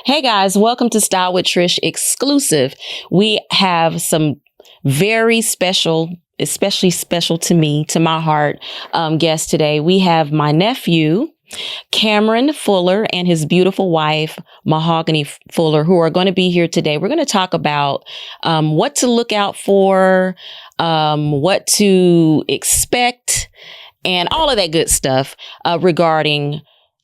Hey guys, welcome to Style with Trish exclusive. We have some very special, especially special to me, to my heart, guests today. We have my nephew, Cameron Fuller, and his beautiful wife, Mahogany Fuller, who are going to be here today. We're going to talk about what to look out for, what to expect, and all of that good stuff regarding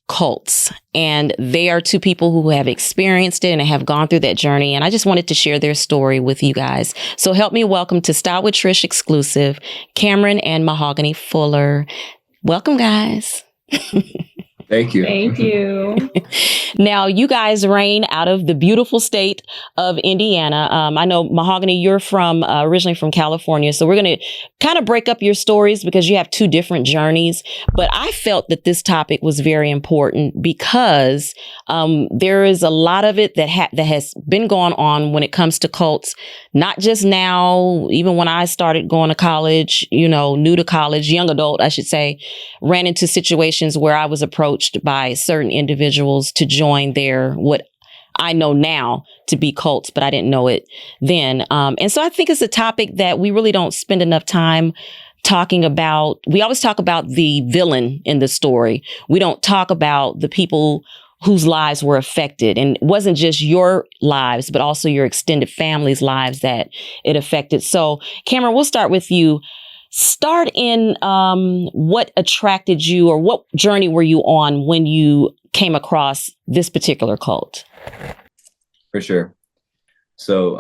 cults. And they are two people who have experienced it and have gone through that journey. And I just wanted to share their story with you guys. So help me welcome to Style with Trish exclusive, Cameron and Mahogany Fuller. Welcome, guys. Thank you. Thank you. Now, you guys reign out of the beautiful state of Indiana. I know, Mahogany, you're from originally from California. So we're going to kind of break up your stories because you have two different journeys. But I felt that this topic was very important because there is a lot of it that has been going on when it comes to cults, not just now, even when I started going to college, new to college, young adult, I should say, ran into situations where I was approached by certain individuals to join their, what I know now to be cults, but I didn't know it then. And so I think it's a topic that we really don't spend enough time talking about. We always talk about the villain in the story. We don't talk about the people whose lives were affected. And it wasn't just your lives, but also your extended family's lives that it affected. So Cameron, we'll start with you. Start in what attracted you, or what journey were you on when you came across this particular cult? For sure. So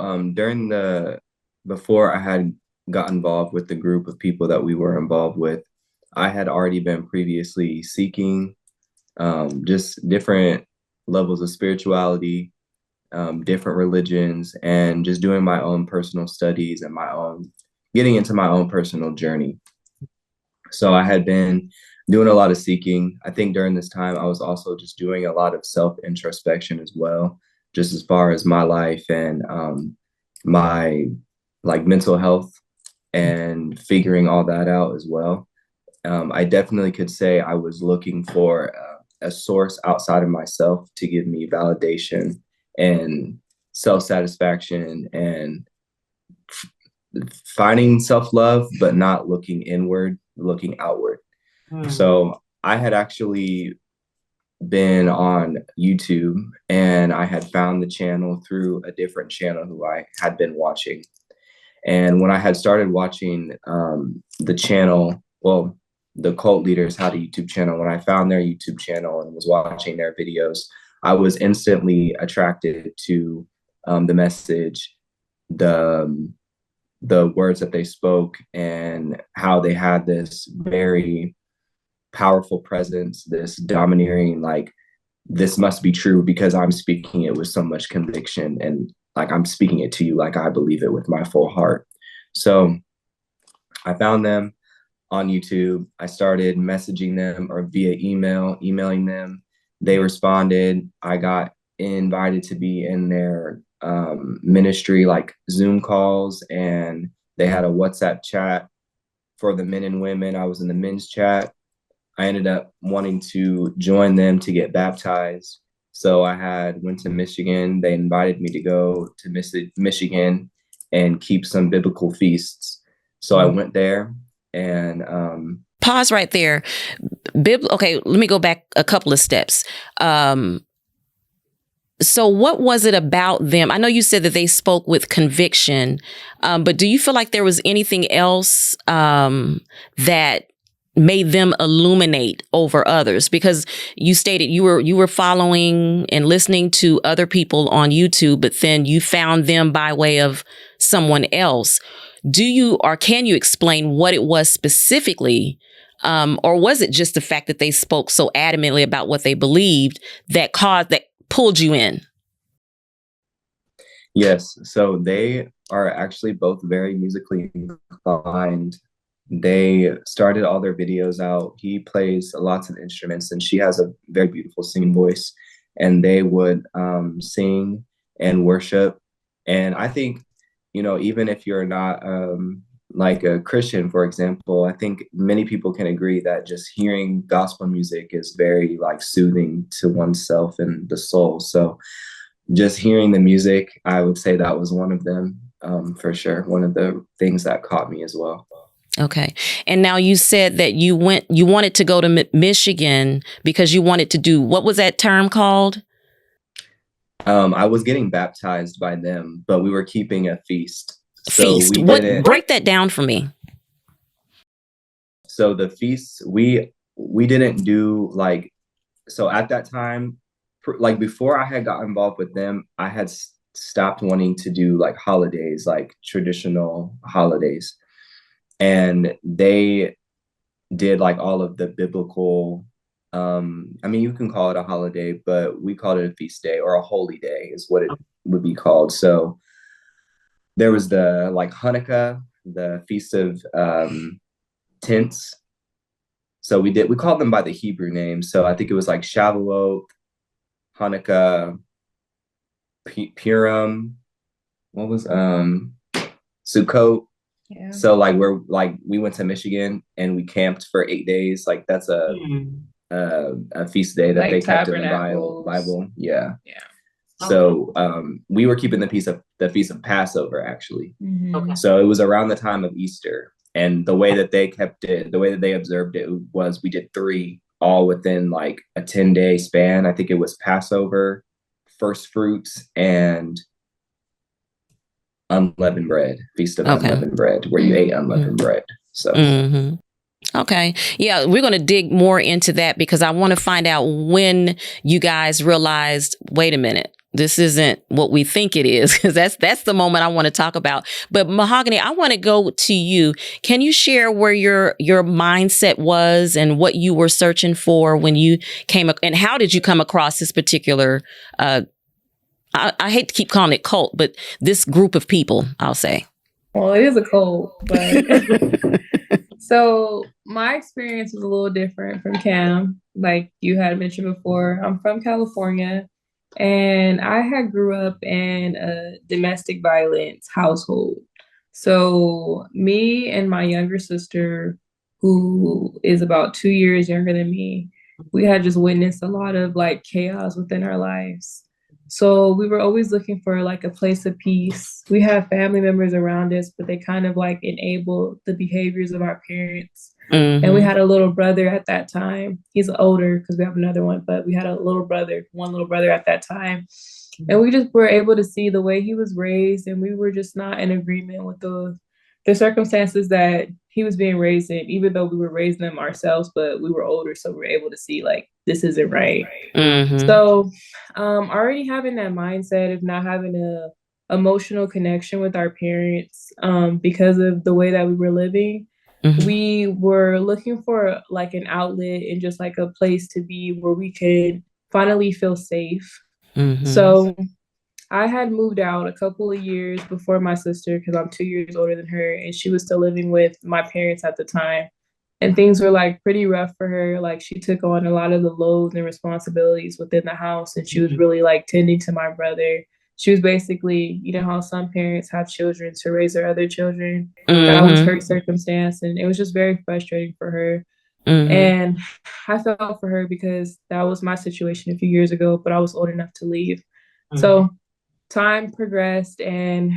before I had got involved with the group of people that we were involved with, I had already been previously seeking just different levels of spirituality, different religions, and just doing my own personal studies and getting into my own personal journey. So I had been doing a lot of seeking. I think during this time, I was also just doing a lot of self-introspection as well, just as far as my life and my mental health and figuring all that out as well. I definitely could say I was looking for a source outside of myself to give me validation and self-satisfaction and finding self-love, but not looking inward, looking outward. So I had actually been on YouTube, and I had found the channel through a different channel who I had been watching. And when I had started watching the channel, well, the Cult Leaders had a YouTube channel. When I found their YouTube channel and was watching their videos, I was instantly attracted to the message, the words that they spoke, and how they had this very powerful presence, this domineering, this must be true because I'm speaking it with so much conviction, and I'm speaking it to you like I believe it with my full heart. So I found them on YouTube. I started messaging them or via emailing them. They responded. I got invited to be in their ministry, Zoom calls, and they had a WhatsApp chat for the men and women. I was in the men's chat. I ended up wanting to join them to get baptized. So I went to Michigan. They invited me to go to Michigan and keep some biblical feasts. So I went there and pause right there. Okay, let me go back a couple of steps. So what was it about them? I know you said that they spoke with conviction, but do you feel like there was anything else that made them illuminate over others? Because you stated you were following and listening to other people on YouTube, but then you found them by way of someone else. Can you explain what it was specifically? Or was it just the fact that they spoke so adamantly about what they believed that pulled you in? Yes. So they are actually both very musically inclined. They started all their videos out. He plays lots of instruments, and she has a very beautiful singing voice. And they would sing and worship. And I think, even if you're not a Christian, for example, I think many people can agree that just hearing gospel music is very soothing to oneself and the soul. So just hearing the music, I would say that was one of them, for sure. One of the things that caught me as well. Okay. And now you said that you wanted to go to Michigan because you wanted to do, what was that term called? I was getting baptized by them, but we were keeping a feast. Feast. Break that down for me. So the feasts, we didn't do like, so at that time, like before I had got involved with them, I had stopped wanting to do like holidays, like traditional holidays. And they did like all of the biblical, I mean, you can call it a holiday, but we called it a feast day, or a holy day is what it would be called. So there was the like Hanukkah, the Feast of Tents. So we called them by the Hebrew name. So I think it was like Shavuot, Hanukkah, Purim, what was Sukkot. Yeah. So like we went to Michigan and we camped for 8 days. Like that's a feast day that like they kept in the Bible. Yeah. Yeah. So we were keeping the feast of Passover actually. Mm-hmm. Okay. So it was around the time of Easter, and the way that they kept it, the way that they observed it was we did 3 all within like a 10-day span. I think it was Passover, first fruits, and unleavened bread, feast of unleavened bread, where you ate unleavened bread. So. Mm-hmm. Okay. Yeah, we're going to dig more into that because I want to find out when you guys realized, wait a minute, this isn't what we think it is, because that's the moment I want to talk about. But Mahogany, I want to go to you. Can you share where your mindset was and what you were searching for when you and how did you come across this particular I hate to keep calling it cult, but this group of people, I'll say. Well, it is a cult, but so my experience was a little different from Cam. Like you had mentioned before, I'm from California, and I had grew up in a domestic violence household. So me and my younger sister, who is about 2 years younger than me, we had just witnessed a lot of like chaos within our lives. So we were always looking for like a place of peace. We have family members around us, but they kind of like enable the behaviors of our parents. Mm-hmm. And we had a little brother at that time. He's older because we have another one, but we had one little brother at that time. And we just were able to see the way he was raised, and we were just not in agreement with the circumstances that he was being raised in, even though we were raising them ourselves, but we were older, so we were able to see like this isn't right. Mm-hmm. So already having that mindset of not having a emotional connection with our parents because of the way that we were living, mm-hmm. we were looking for like an outlet and just like a place to be where we could finally feel safe. Mm-hmm. So I had moved out a couple of years before my sister because I'm 2 years older than her, and she was still living with my parents at the time. And things were like pretty rough for her. Like she took on a lot of the loads and responsibilities within the house, and she was really like tending to my brother. She was basically, you know how some parents have children to raise their other children. Mm-hmm. That was her circumstance, and it was just very frustrating for her. Mm-hmm. And I felt for her because that was my situation a few years ago, but I was old enough to leave. Mm-hmm. So time progressed, and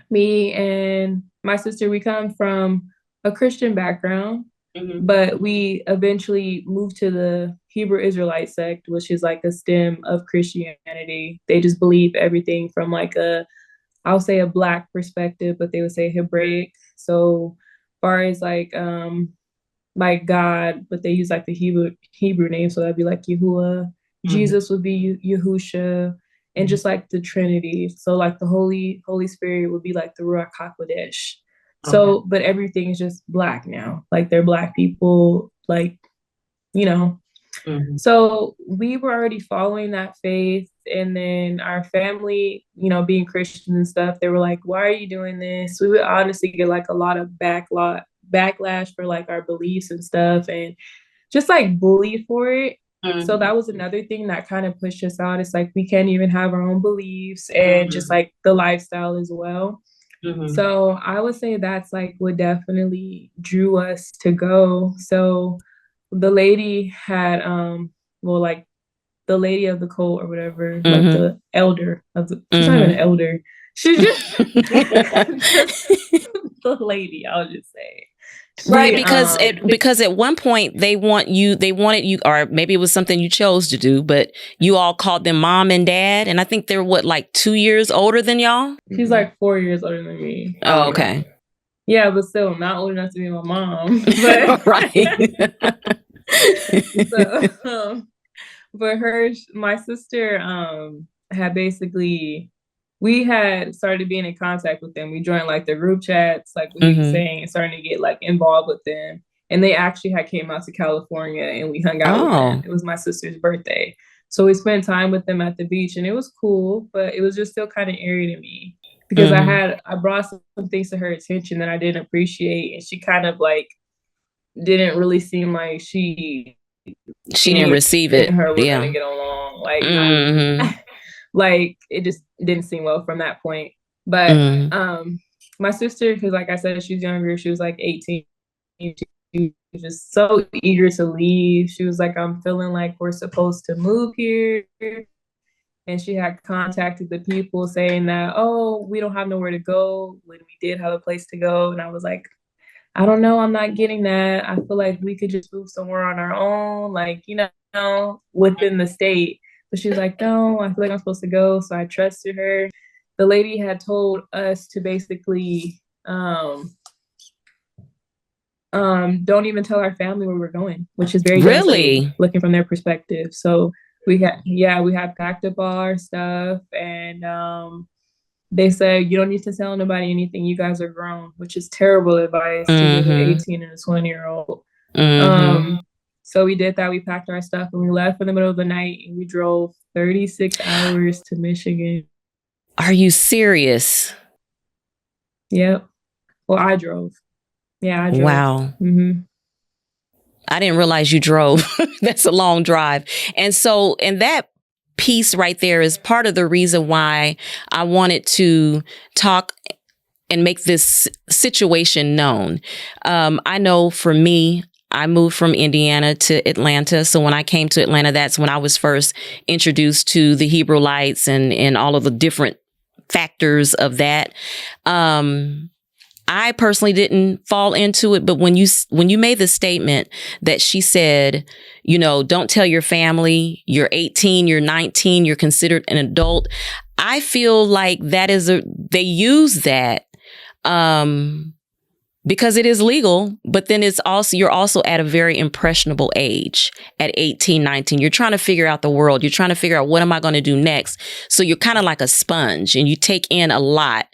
me and my sister, we come from a Christian background, mm-hmm. but we eventually moved to the Hebrew Israelite sect, which is like a stem of Christianity. They just believe everything from like I'll say a Black perspective, but they would say Hebraic. So far as like God, but they use like the Hebrew name. So that'd be like Yahuwah. Mm-hmm. Jesus would be Yahusha. And just like the Trinity. So like the Holy Spirit would be like the Ruach HaKodesh. So, but everything is just Black now. Like they're Black people, like, you know. Mm-hmm. So we were already following that faith. And then our family, you know, being Christian and stuff, they were like, why are you doing this? We would honestly get like a lot of backlash for like our beliefs and stuff, and just like bullied for it. Mm-hmm. So that was another thing that kind of pushed us out. It's like we can't even have our own beliefs and mm-hmm. just like the lifestyle as well. Mm-hmm. So I would say that's like what definitely drew us to go. So the lady had like the lady of the cult or whatever, like Mm-hmm. the elder of the, she's not even an elder. She's just, just the lady, I'll just say. Right, because at one point they wanted you, or maybe it was something you chose to do, but you all called them mom and dad, and I think they're like 2 years older than y'all? She's like 4 years older than me. Oh, okay. Yeah, but still not old enough to be my mom. But right. So, but my sister had basically, we had started being in contact with them. We joined like the group chats, like what you were saying, and starting to get like involved with them. And they actually had came out to California and we hung out with them. It was my sister's birthday. So we spent time with them at the beach and it was cool, but it was just still kind of eerie to me because I brought some things to her attention that I didn't appreciate. And she kind of like didn't really seem like she didn't receive it. Her we're gonna get along. Like like it just didn't seem well from that point. But my sister, because like I said, she's younger, she was like 18. She was just so eager to leave. She was like, I'm feeling like we're supposed to move here. And she had contacted the people saying that, oh, we don't have nowhere to go when we did have a place to go. And I was like, I don't know, I'm not getting that. I feel like we could just move somewhere on our own, like, you know, within the state. But she was like, no, I feel like I'm supposed to go. So I trusted her. The lady had told us to basically don't even tell our family where we're going, which is very really looking from their perspective. So we had packed up all our stuff and they said, you don't need to tell nobody anything. You guys are grown, which is terrible advice to give an 18 and a 20-year-old. So we did that. We packed our stuff and we left in the middle of the night and we drove 36 hours to Michigan. Are you serious? Yep. Well, I drove. Yeah, I drove. Wow. I didn't realize you drove. That's a long drive. And that piece right there is part of the reason why I wanted to talk and make this situation known. I know for me, I moved from Indiana to Atlanta. So when I came to Atlanta, that's when I was first introduced to the Hebrew lights and all of the different factors of that. I personally didn't fall into it, but when you made the statement that she said, you know, don't tell your family, you're 18, you're 19, you're considered an adult. I feel like that they use that, because it is legal, but then you're also at a very impressionable age at 18, 19. You're trying to figure out the world. You're trying to figure out what am I going to do next? So you're kind of like a sponge and you take in a lot.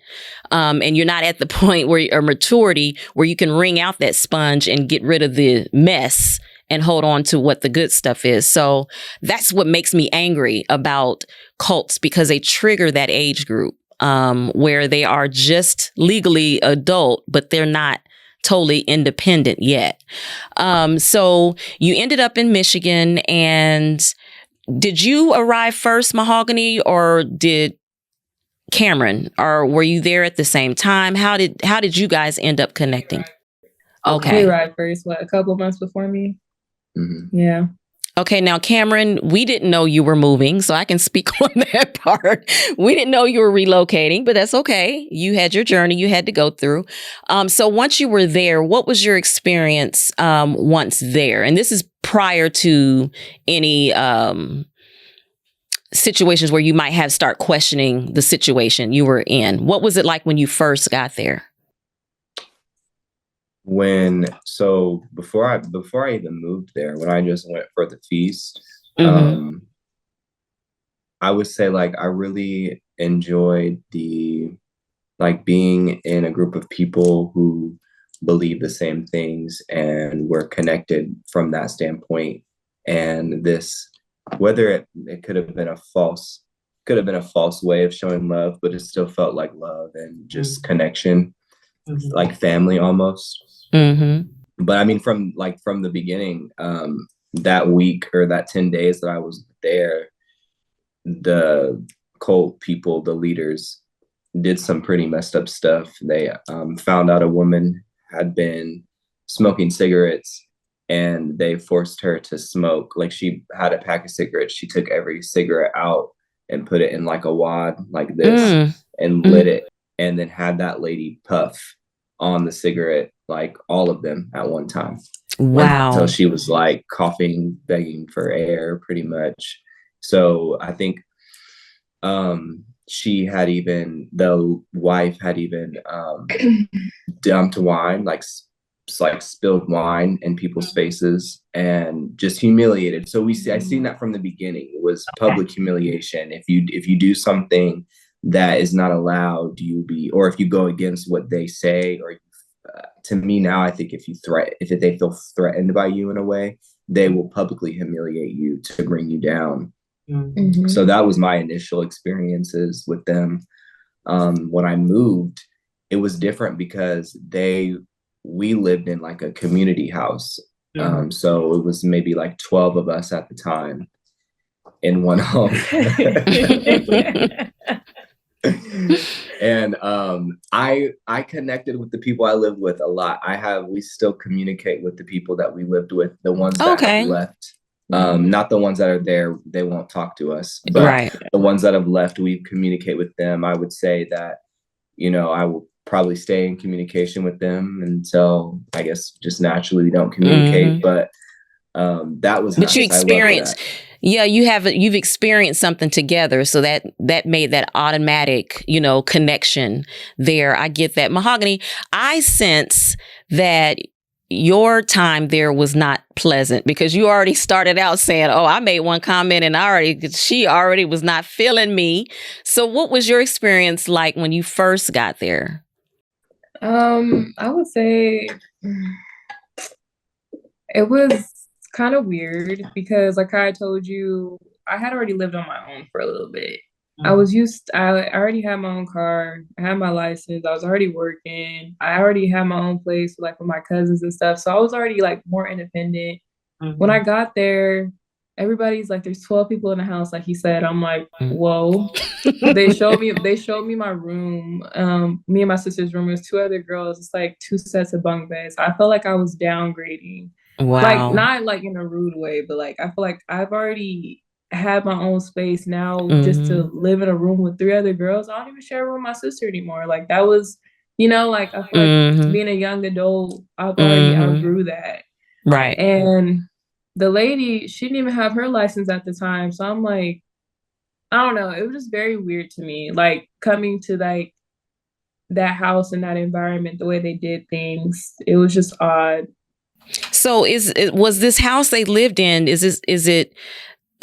And you're not at the point or maturity where you can wring out that sponge and get rid of the mess and hold on to what the good stuff is. So that's what makes me angry about cults, because they trigger that age group where they are just legally adult, but they're not totally independent yet. So you ended up in Michigan, and did you arrive first, Mahogany, or did Cameron, or were you there at the same time? How did you guys end up connecting? Okay. He arrived first, a couple of months before me? Yeah. Okay, now Cameron, we didn't know you were moving, so I can speak on that part. We didn't know you were relocating, but that's okay. You had your journey you had to go through. So once you were there, what was your experience once there? And this is prior to any situations where you might have start questioning the situation you were in. What was it like when you first got there? Before I even moved there, when I just went for the feast, I would say like I really enjoyed being in a group of people who believe the same things and were connected from that standpoint. And whether it could have been a false way of showing love, but it still felt like love and just connection, like family almost. But I mean, from the beginning, that week or that 10 days that I was there, the cult people, the leaders, did some pretty messed up stuff. They found out a woman had been smoking cigarettes and they forced her to smoke. Like, she had a pack of cigarettes. She took every cigarette out and put it in like a wad like this and lit it, and then had that lady puff on the cigarette, like all of them at one time. Wow. Until she was like coughing, begging for air pretty much. So I think she had even, the wife had even dumped wine, like spilled wine in people's faces and just humiliated. So I seen that from the beginning. It was public humiliation. If you do something that is not allowed, or if you go against what they say, or to me now, I think if they feel threatened by you in a way, they will publicly humiliate you to bring you down. Mm-hmm. So that was my initial experiences with them. When I moved, it was different because we lived in like a community house. So it was maybe like 12 of us at the time in one home. And I connected with the people I lived with a lot. We still communicate with the people that we lived with, the ones that have left. Not the ones that are there, they won't talk to us. But the ones that have left, we communicate with them. I would say that, I will probably stay in communication with them until, I guess, just naturally we don't communicate. But that was but nice. You experienced, you've experienced something together, so that made that automatic, connection there. I get that. Mahogany, I sense that your time there was not pleasant, because you already started out saying, "Oh, I made one comment and she already was not feeling me." So what was your experience like when you first got there? I would say it was kind of weird because, like I told you, I had already lived on my own for a little bit. I already had my own car. I had my license. I was already working. I already had my own place, like with my cousins and stuff. So I was already like more independent. When I got there, everybody's like, there's 12 people in the house, like he said. I'm like, whoa. They showed me my room. Me and my sister's room. There's 2 other girls. It's like 2 sets of bunk beds. I felt like I was downgrading. Wow. Like, not like in a rude way, but like I feel like I've already had my own space now. Just to live in a room with 3 other girls. I don't even share a room with my sister anymore. Like, that was, like, I feel like being a young adult, I've already outgrew that. Right. And the lady, she didn't even have her license at the time. So I'm like, I don't know. It was just very weird to me, like coming to like that house and that environment, the way they did things. It was just odd. So was this house they lived in? Is it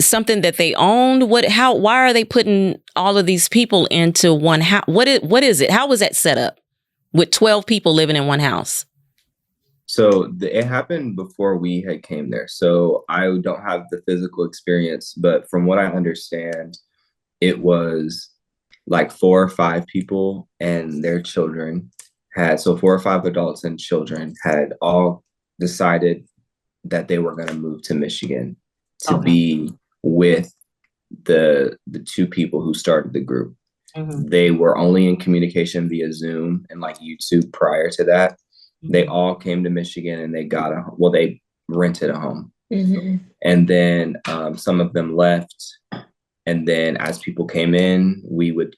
something that they owned? Why are they putting all of these people into one house? What is it? How was that set up with 12 people living in one house? So it happened before we had came there. So I don't have the physical experience, but from what I understand, it was like 4 or 5 people and their children 4 or 5 adults and children had all decided that they were going to move to Michigan to be with the 2 people who started the group. They were only in communication via Zoom and like YouTube prior to that. They all came to Michigan and they they rented a home. And then some of them left. And then as people came in, we would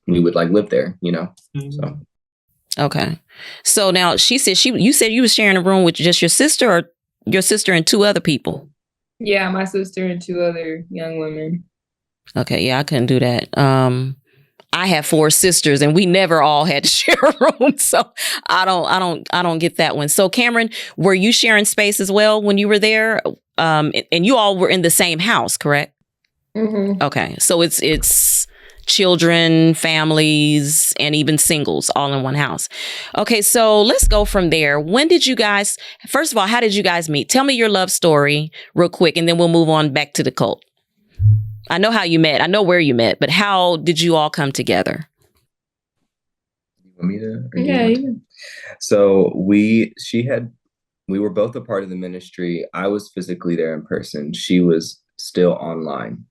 like live there, So. Okay. So now you said you were sharing a room with just your sister, or your sister and 2 other people? Yeah, my sister and 2 other young women. Okay. Yeah, I couldn't do that. I have 4 sisters and we never all had to share a room. So I don't get that one. So Cameron, were you sharing space as well when you were there? And you all were in the same house, correct? Okay. So it's children, families, and even singles all in one house. Okay. So let's go from there. First of all, how did you guys meet? Tell me your love story real quick, and then we'll move on back to the cult. I know how you met. I know where you met, but how did you all come together? You want me to? Yeah. So we were both a part of the ministry. I was physically there in person. She was still online.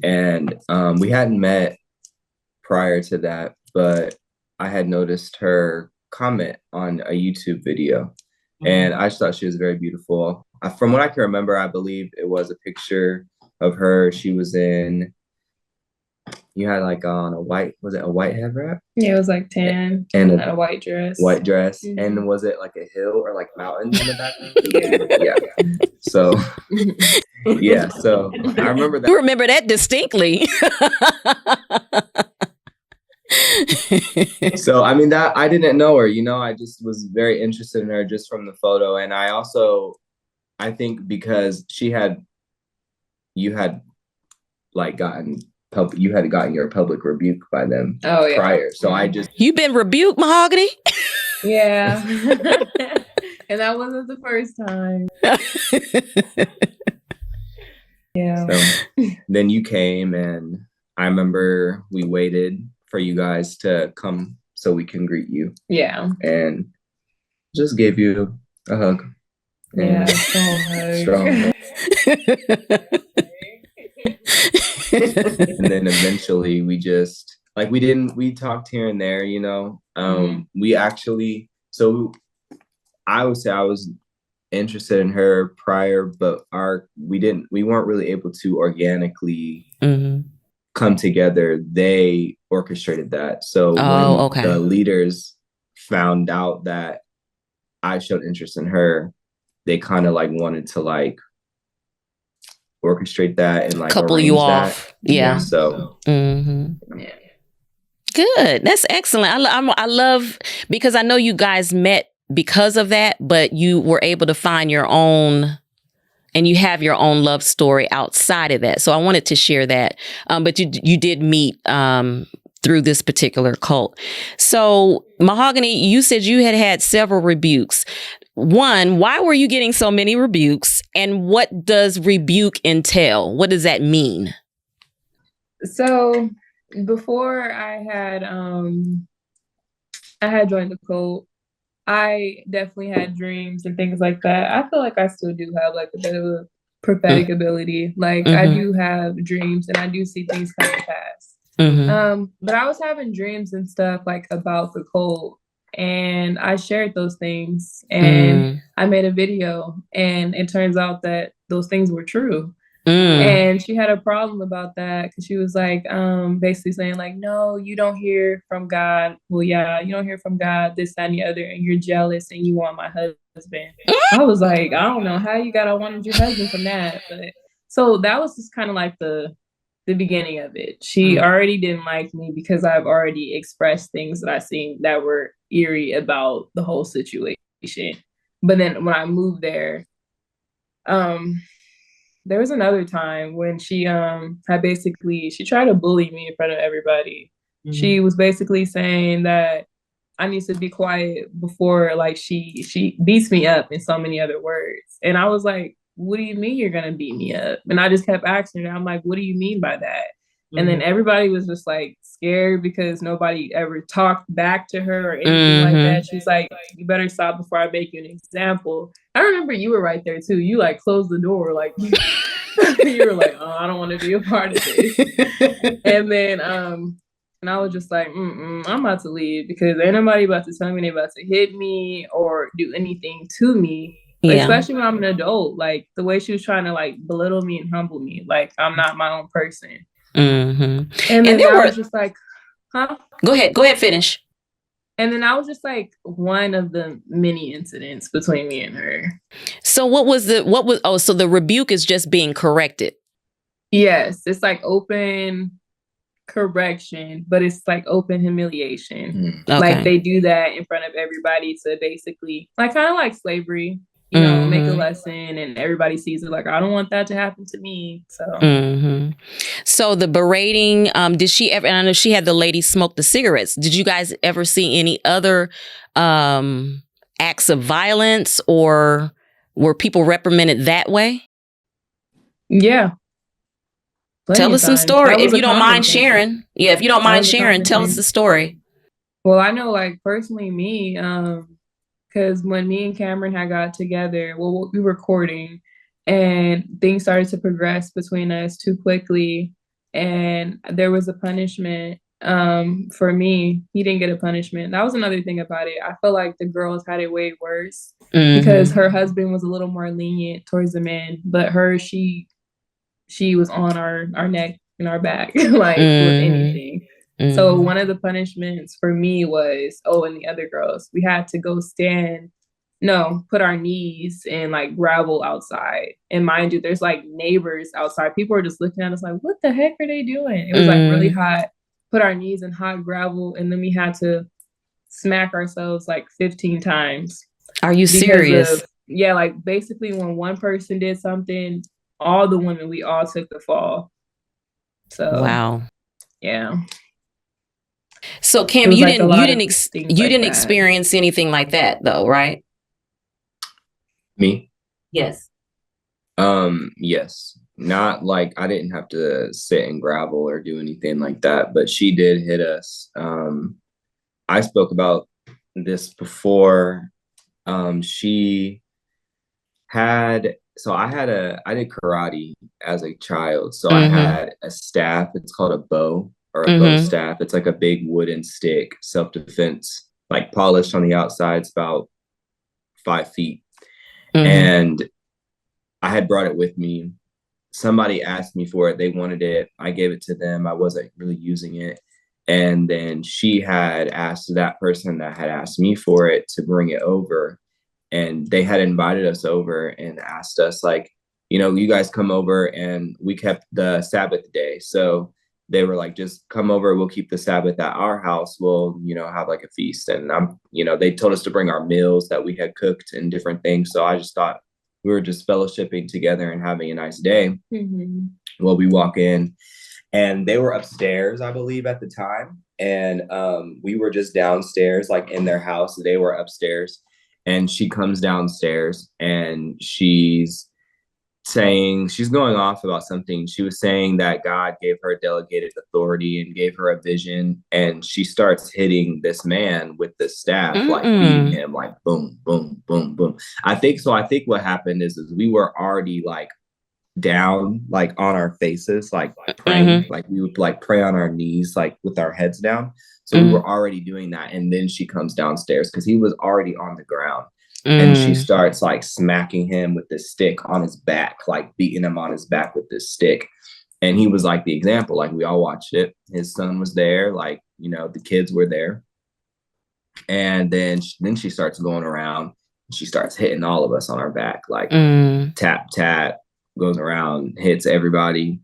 And we hadn't met prior to that, but I had noticed her comment on a YouTube video. And I just thought she was very beautiful. From what I can remember, I believe it was a picture of her. She was in, you had like on a white, was it a white head wrap? Yeah, it was like tan and a white dress. White dress. And was it like a hill or like mountains in the background? Yeah. So, yeah. So I remember that. You remember that distinctly. So, I mean, that I didn't know her, I just was very interested in her just from the photo. And I think because you had gotten your public rebuke by them prior. So You've been rebuked, Mahogany? Yeah. And that wasn't the first time. Yeah. So, then you came, and I remember we waited for you guys to come so we can greet you. Yeah. And just gave you a hug. Yeah, strong hug. And then eventually we just we talked here and there, we actually, so I would say I was interested in her prior, but we weren't really able to organically come together. They orchestrated that. So when the leaders found out that I showed interest in her, they kind of wanted to orchestrate that and couple you off. Yeah. So yeah. Good. That's excellent. I love, because I know you guys met because of that, but you were able to find your own, and you have your own love story outside of that. So I wanted to share that. But you did meet through this particular cult. So Mahogany, you said you had several rebukes. One, why were you getting so many rebukes? And what does rebuke entail? What does that mean? So before I had joined the cult, I definitely had dreams and things like that. I feel like I still do have a bit of a prophetic ability. I do have dreams and I do see things come to pass. But I was having dreams and stuff about the cult, and I shared those things, and I made a video, and it turns out that those things were true. And she had a problem about that because she was basically saying no, you don't hear from God. Well, yeah, you don't hear from God, this, that, and the other, and you're jealous and you want my husband. I was like, I don't know how you got, I wanted your husband from that. But so that was just kind of the beginning of it. She already didn't like me because I've already expressed things that I seen that were eerie about the whole situation. But then when I moved there, there was another time when she she tried to bully me in front of everybody. She was basically saying that I need to be quiet before she beats me up, in so many other words. And I was like, what do you mean you're gonna beat me up? And I just kept asking her, I'm like, what do you mean by that? And then everybody was just scared because nobody ever talked back to her or anything like that. She's like, you better stop before I make you an example. I remember you were right there too. You closed the door, you were like, oh, I don't want to be a part of this. And then and I was just like, I'm about to leave because ain't nobody about to tell me they're about to hit me or do anything to me. Yeah. Especially when I'm an adult. The way she was trying to belittle me and humble me. I'm not my own person. And then I was just like, huh? Go ahead, finish. And then I was just one of the many incidents between me and her. So so the rebuke is just being corrected. Yes. It's open correction, but it's open humiliation. Okay. They do that in front of everybody to basically kind of like slavery. Make a lesson and everybody sees it I don't want that to happen to me. So So the berating, did she ever, and I know she had the lady smoke the cigarettes. Did you guys ever see any other acts of violence, or were people reprimanded that way? Yeah. Tell us some story. If you don't mind sharing. Yeah, if you don't mind sharing, tell us the story. Well, I know personally me, because when me and Cameron had got together, we were courting, and things started to progress between us too quickly. And there was a punishment For me, he didn't get a punishment. That was another thing about it. I feel like the girls had it way worse because her husband was a little more lenient towards the men, but she was on our neck and our back, like with anything. So one of the punishments for me was, and the other girls, we had to go put our knees in like gravel outside. And mind you, there's like neighbors outside. People are just looking at us like, what the heck are they doing? It was like really hot. Put our knees in hot gravel, and then we had to smack ourselves like 15 times. Are you serious? Yeah, like basically when one person did something, all the women, we all took the fall. So wow. Yeah. So Kim, you didn't experience anything like that though, right? Me? Yes. Yes. Not like I didn't have to sit in gravel or do anything like that, but she did hit us. I spoke about this before. She had, I did karate as a child. So I had a staff. It's called a bow or a bow staff. It's like a big wooden stick, self-defense, like polished on the outside. It's about 5 feet. And I had brought it with me. Somebody asked me for it. They wanted it. I gave it to them. I wasn't really using it. And then she had asked that person that had asked me for it to bring it over. And they had invited us over and asked us, like, you guys come over, and we kept the Sabbath day. So they were like, just come over. We'll keep the Sabbath at our house. We'll, have like a feast. And they told us to bring our meals that we had cooked and different things. So I just thought, we were just fellowshipping together and having a nice day. Well, we walk in, and they were upstairs, I believe, at the time. And we were just downstairs, like in their house. They were upstairs. And she comes downstairs, and she's going off about something. She was saying that God gave her delegated authority and gave her a vision. And she starts hitting this man with the staff, like beating him, like boom, boom, boom, boom. I think what happened is we were already like down, like on our faces, like praying, like we would like pray on our knees, like with our heads down. So we were already doing that. And then she comes downstairs because he was already on the ground. And she starts like smacking him with this stick on his back, like beating him on his back with this stick. And he was like the example, like we all watched it. His son was there, like, the kids were there. And then she starts going around, and she starts hitting all of us on our back, like tap, tap, goes around, hits everybody.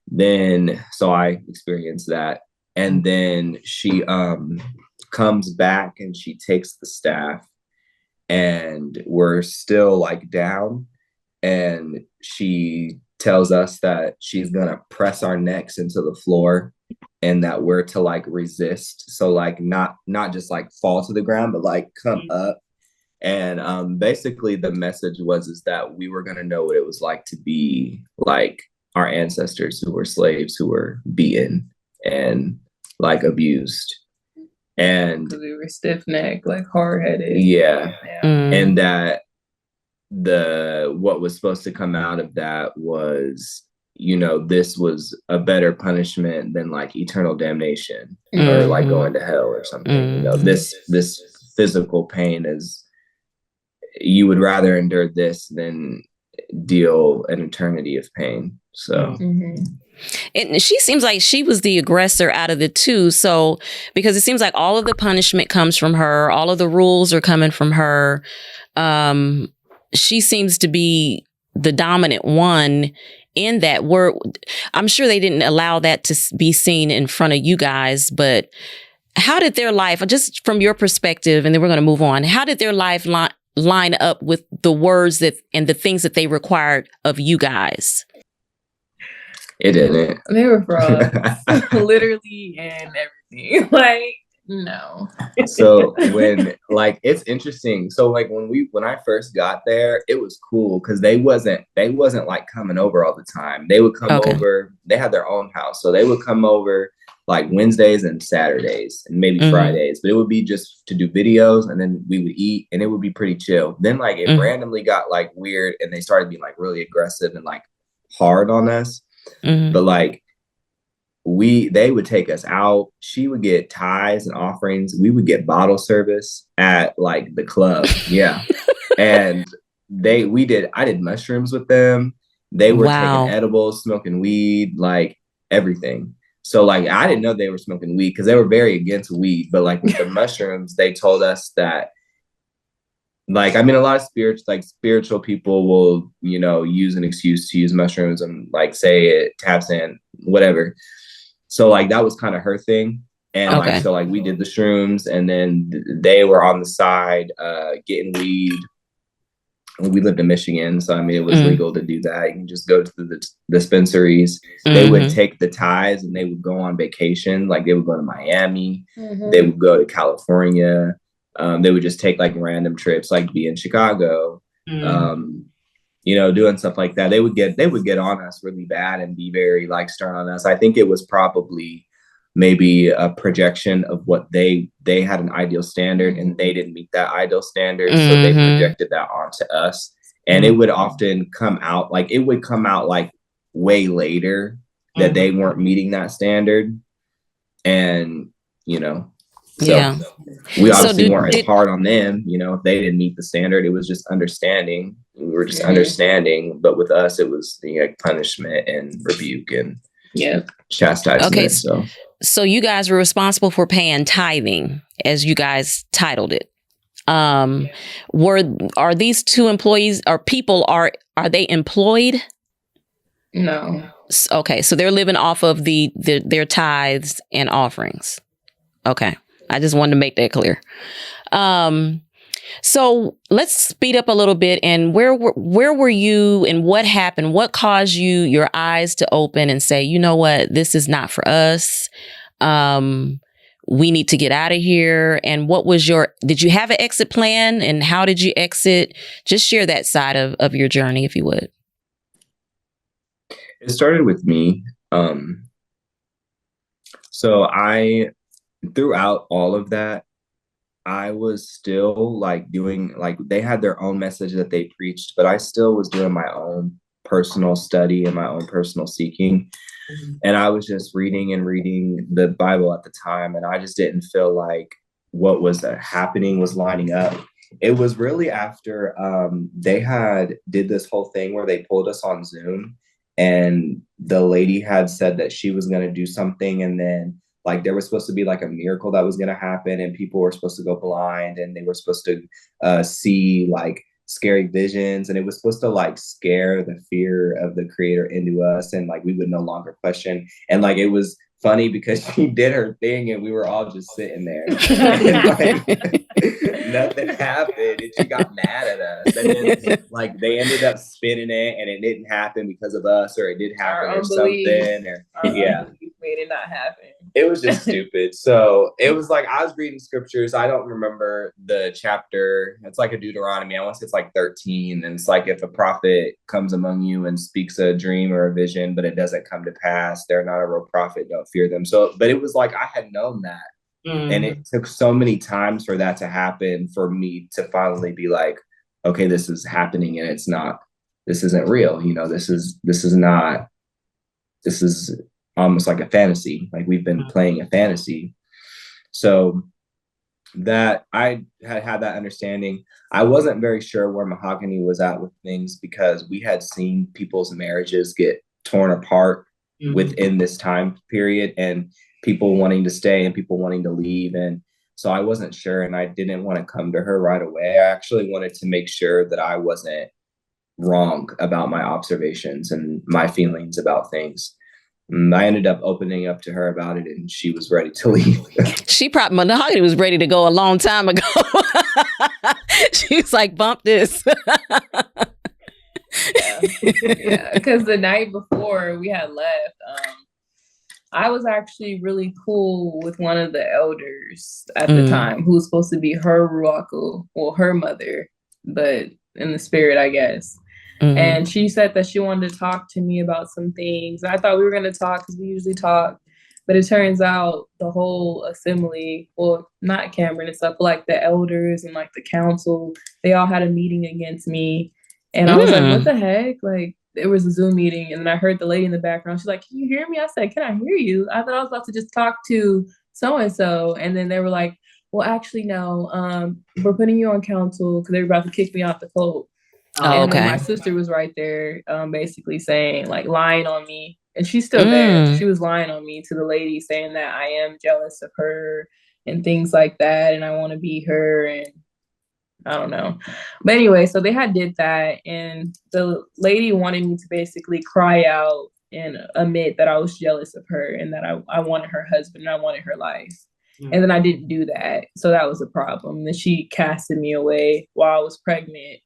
Then, so I experienced that. And then she comes back, and she takes the staff, and we're still like down, and she tells us that she's gonna press our necks into the floor, and that we're to like resist, so like not just like fall to the ground, but like come up. And basically the message is that we were gonna know what it was like to be like our ancestors who were slaves, who were beaten and like abused. And we were stiff-necked, like hard-headed. Yeah. And that what was supposed to come out of that was, this was a better punishment than like eternal damnation or like going to hell or something. This physical pain is, you would rather endure this than deal an eternity of pain. So and she seems like she was the aggressor out of the two. So, because it seems like all of the punishment comes from her, all of the rules are coming from her. She seems to be the dominant one in that. I'm sure they didn't allow that to be seen in front of you guys, but how did their life, just from your perspective, and then we're going to move on, how did their life line up with the words and the things that they required of you guys? It didn't. They were frauds, literally, and everything. Like, no. So when, like, it's interesting. So like when I first got there, it was cool because they wasn't like coming over all the time. They would come over. They had their own house, so they would come over like Wednesdays and Saturdays and maybe Fridays. But it would be just to do videos, and then we would eat, and it would be pretty chill. Then like it randomly got like weird, and they started being like really aggressive and like hard on us. But like they would take us out. She would get tithes and offerings. We would get bottle service at like the club. Yeah. And I did mushrooms with them. They were taking edibles, smoking weed, like everything. So like, I didn't know they were smoking weed because they were very against weed. But like with the mushrooms, they told us that, like, I mean, a lot of spiritual people will, you know, use an excuse to use mushrooms and like say it taps in, whatever. So like, that was kind of her thing. And like, so like we did the shrooms, and then they were on the side getting weed. We lived in Michigan, so I mean, it was legal to do that. You can just go to the dispensaries. They would take the tithes and they would go on vacation. Like, they would go to Miami. They would go to California. They would just take like random trips, like be in Chicago, you know, doing stuff like that. They would get on us really bad and be very like stern on us. I think it was probably maybe a projection of what they had an ideal standard, and they didn't meet that ideal standard. So they projected that onto us. And it would often come out like way later that they weren't meeting that standard. And, you know, so we obviously weren't as hard on them, you know, if they didn't meet the standard. It was just understanding. We were just understanding. But with us, it was the punishment and rebuke and chastisement. Okay. So you guys were responsible for paying tithing, as you guys titled it. Are these two employees or people, are they employed? No. Okay. So they're living off of their tithes and offerings. Okay. I just wanted to make that clear. So let's speed up a little bit. And where were you, and what happened? What caused your eyes to open and say, you know what, this is not for us. We need to get out of here. And what was did you have an exit plan, and how did you exit? Just share that side of your journey, if you would. It started with me. So throughout all of that, I was still like doing, like, they had their own message that they preached, but I still was doing my own personal study and my own personal seeking. And I was just reading the Bible at the time. And I just didn't feel like what was happening was lining up. It was really after they did this whole thing where they pulled us on Zoom, and the lady had said that she was going to do something. And then like there was supposed to be like a miracle that was going to happen, and people were supposed to go blind, and they were supposed to see like scary visions, and it was supposed to like scare the fear of the creator into us, and like we would no longer question. And like it was funny because she did her thing and we were all just sitting there and like nothing happened, and she got mad at us, and then like they ended up spinning it and it didn't happen because of us, or it did happen or something, or made it not happen. It was just stupid. So it was like I was reading scriptures. I don't remember the chapter. It's like a Deuteronomy. I want to say it's like 13. And it's like, if a prophet comes among you and speaks a dream or a vision, but it doesn't come to pass, they're not a real prophet. Don't fear them. So, but it was like I had known that. And it took so many times for that to happen for me to finally be like, okay, this is happening, and this isn't real. You know, this is almost like a fantasy. Like we've been playing a fantasy. So that I had that understanding. I wasn't very sure where Mahogany was at with things, because we had seen people's marriages get torn apart within this time period, and people wanting to stay and people wanting to leave. And so I wasn't sure, and I didn't want to come to her right away. I actually wanted to make sure that I wasn't wrong about my observations and my feelings about things. I ended up opening up to her about it, and she was ready to leave. Mahogany was ready to go a long time ago. She was like, bump this. Yeah, because the night before we had left, I was actually really cool with one of the elders at the time, who was supposed to be her ruaku, well, her mother, but in the spirit, I guess. And she said that she wanted to talk to me about some things. I thought we were going to talk because we usually talk, but it turns out the whole assembly, well, not Cameron and stuff, but like the elders and like the council, they all had a meeting against me. And I was like, what the heck? Like, there was a Zoom meeting, and then I heard the lady in the background. She's like, "Can you hear me?" I said, "Can I hear you?" I thought I was about to just talk to so and so, and then they were like, "Well, actually, no. We're putting you on council because they're about to kick me off the cult." Oh, And then my okay. sister was right there, basically saying, like, lying on me, and she's still there. She was lying on me to the lady, saying that I am jealous of her and things like that, and I want to be her, and I don't know. But anyway, so they had did that, and the lady wanted me to basically cry out and admit that I was jealous of her and that I wanted her husband and I wanted her life. And then I didn't do that. So that was a problem. And then she casted me away while I was pregnant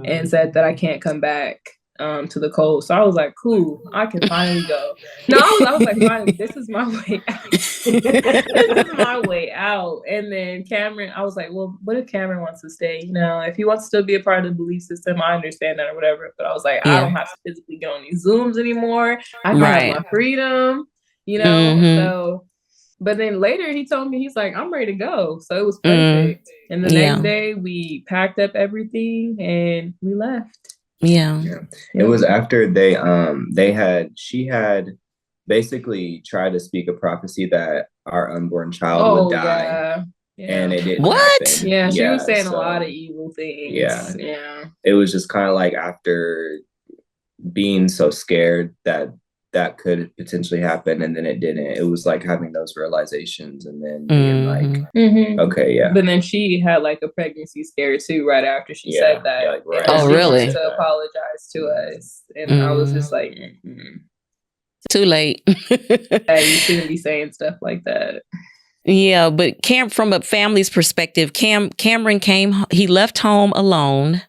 and said that I can't come back to the cold. So I was like, cool, I can finally go. No, I was like, finally, this is my way out. This is my way out. And then Cameron, I was like, well, what if Cameron wants to stay? You know, if he wants to still be a part of the belief system, I understand that or whatever. But I was like, I don't have to physically get on these Zooms anymore. I can have my freedom, you know? So, but then later he told me, he's like, I'm ready to go. So it was perfect. And the next day we packed up everything and we left. Yeah. It was after she had basically tried to speak a prophecy that our unborn child would die. And it didn't happen. Yeah, she was saying a lot of evil things. Yeah. It was just kind of like after being so scared that could potentially happen, and then it didn't. It was like having those realizations and then being like, okay, yeah. But then she had like a pregnancy scare too right after she said that. Like, right. Oh, really? To apologize to us. And I was just like, too late. You shouldn't be saying stuff like that. Yeah, but from a family's perspective, Cameron he left home alone.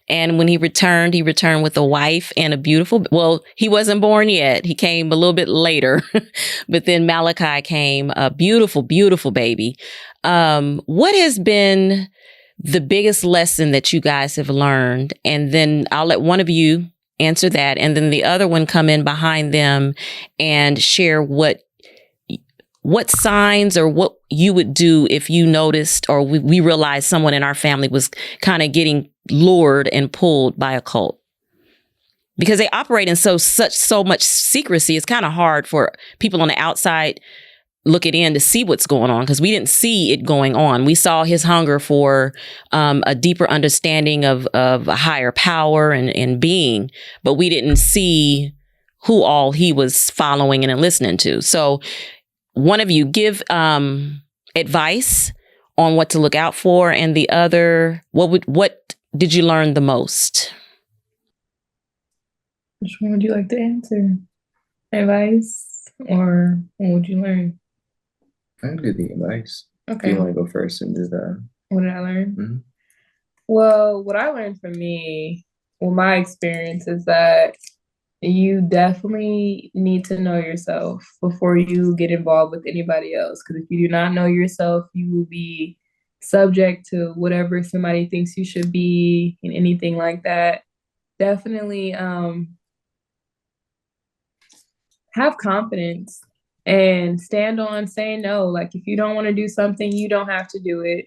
And when he returned with a wife and a beautiful, well, he wasn't born yet. He came a little bit later, but then Malachi came, a beautiful, beautiful baby. What has been the biggest lesson that you guys have learned? And then I'll let one of you answer that. And then the other one come in behind them and share what signs or what you would do if you noticed or we realized someone in our family was kind of getting lured and pulled by a cult. Because they operate in so much secrecy, it's kind of hard for people on the outside looking in to see what's going on, because we didn't see it going on. We saw his hunger for a deeper understanding of a higher power and being, but we didn't see who all he was following and listening to. So one of you give advice on what to look out for, and the other, what did you learn the most? Which one would you like to answer? Advice, or what would you learn? I can do the advice. Okay. If you want to go first and do that. What did I learn? Well, what I learned from my experience is that you definitely need to know yourself before you get involved with anybody else. Because if you do not know yourself, you will be subject to whatever somebody thinks you should be and anything like that. Definitely have confidence and stand on saying no. Like, if you don't want to do something, you don't have to do it.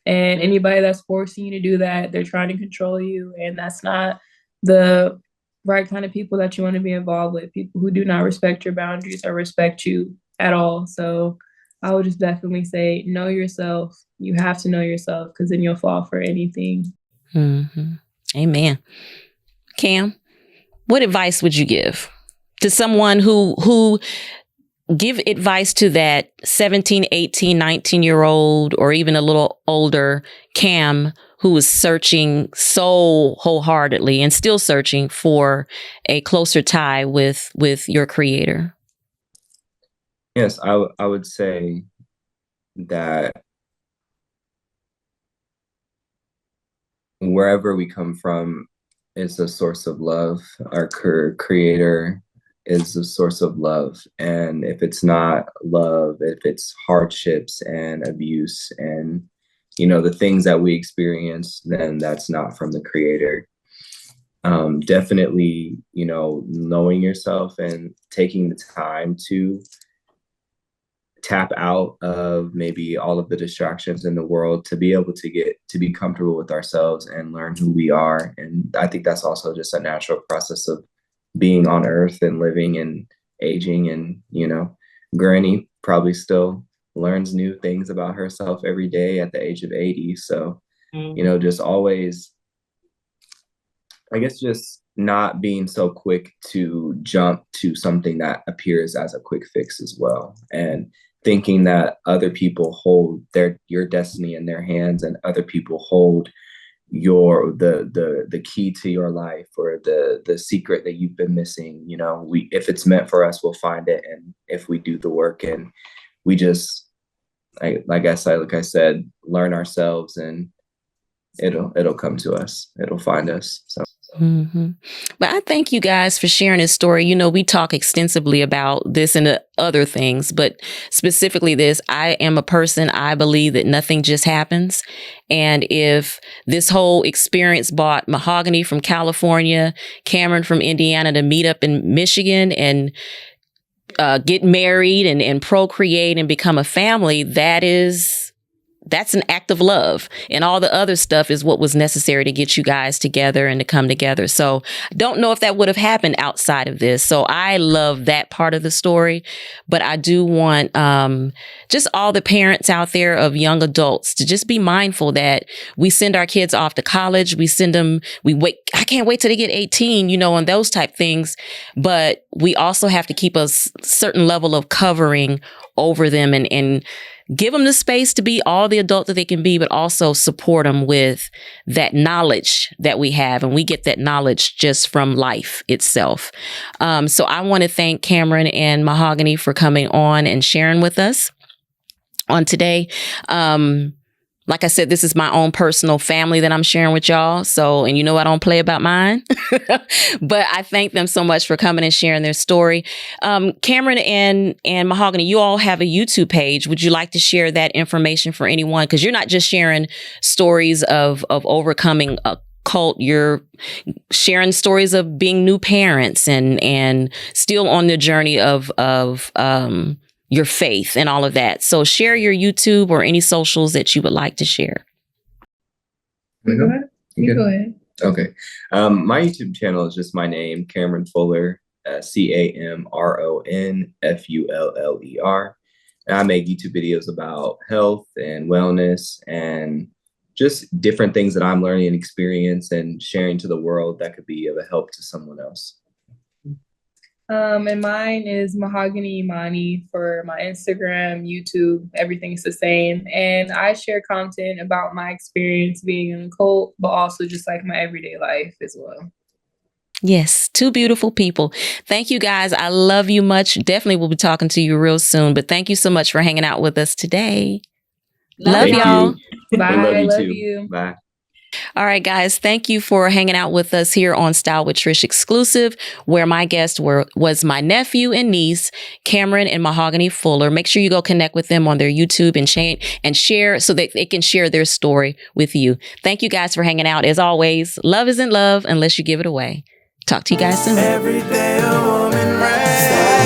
And anybody that's forcing you to do that, they're trying to control you. And that's not the right kind of people that you want to be involved with. People who do not respect your boundaries or respect you at all. So I would just definitely say, know yourself. You have to know yourself, because then you'll fall for anything. Amen. Cam, what advice would you give to someone who give advice to that 17, 18, 19-year-old or even a little older Cam who is searching so wholeheartedly and still searching for a closer tie with your creator? Yes, I would say that wherever we come from is a source of love. Our creator is a source of love. And if it's not love, if it's hardships and abuse and, the things that we experience, then that's not from the creator. Definitely, knowing yourself and taking the time to tap out of maybe all of the distractions in the world to be able to be comfortable with ourselves and learn who we are. And I think that's also just a natural process of being on Earth and living and aging. And, Granny probably still learns new things about herself every day at the age of 80. So, just always, I guess, just not being so quick to jump to something that appears as a quick fix as well. And thinking that other people hold your destiny in their hands, and other people hold the key to your life, or the secret that you've been missing. If it's meant for us, we'll find it. And if we do the work, and we just, like I said, learn ourselves, and it'll come to us. It'll find us. So. Mm-hmm. But I thank you guys for sharing this story. We talk extensively about this and the other things, but specifically this. I am a person, I believe that nothing just happens. And if this whole experience brought Mahogany from California, Cameron from Indiana to meet up in Michigan and get married and procreate and become a family, that's an act of love. And all the other stuff is what was necessary to get you guys together and to come together. So don't know if that would have happened outside of this. So I love that part of the story. But I do want just all the parents out there of young adults to just be mindful that we send our kids off to college. We send them, I can't wait till they get 18, and those type things. But we also have to keep a certain level of covering over them and give them the space to be all the adult that they can be, but also support them with that knowledge that we have. And we get that knowledge just from life itself. So I want to thank Cameron and Mahogany for coming on and sharing with us on today. Like I said, this is my own personal family that I'm sharing with y'all. So, and I don't play about mine, but I thank them so much for coming and sharing their story. Cameron and Mahogany, you all have a YouTube page. Would you like to share that information for anyone? Because you're not just sharing stories of overcoming a cult. You're sharing stories of being new parents and still on the journey of your faith and all of that. So share your YouTube or any socials that you would like to share. Go ahead. You go ahead. Okay. My YouTube channel is just my name, Cameron Fuller, CAMRONFULLER. And I make YouTube videos about health and wellness and just different things that I'm learning and experience and sharing to the world that could be of a help to someone else. And mine is Mahogany Imani for my Instagram, YouTube, everything's the same. And I share content about my experience being in a cult, but also just like my everyday life as well. Yes, two beautiful people. Thank you guys. I love you much. Definitely will be talking to you real soon, but thank you so much for hanging out with us today. Love y'all. Bye. Love you too. Bye. Bye. All right, guys. Thank you for hanging out with us here on Style with Trish Exclusive, where my guests was my nephew and niece, Cameron and Mahogany Fuller. Make sure you go connect with them on their YouTube and share so that they can share their story with you. Thank you guys for hanging out. As always, love isn't love unless you give it away. Talk to you guys soon. Every day a woman rises.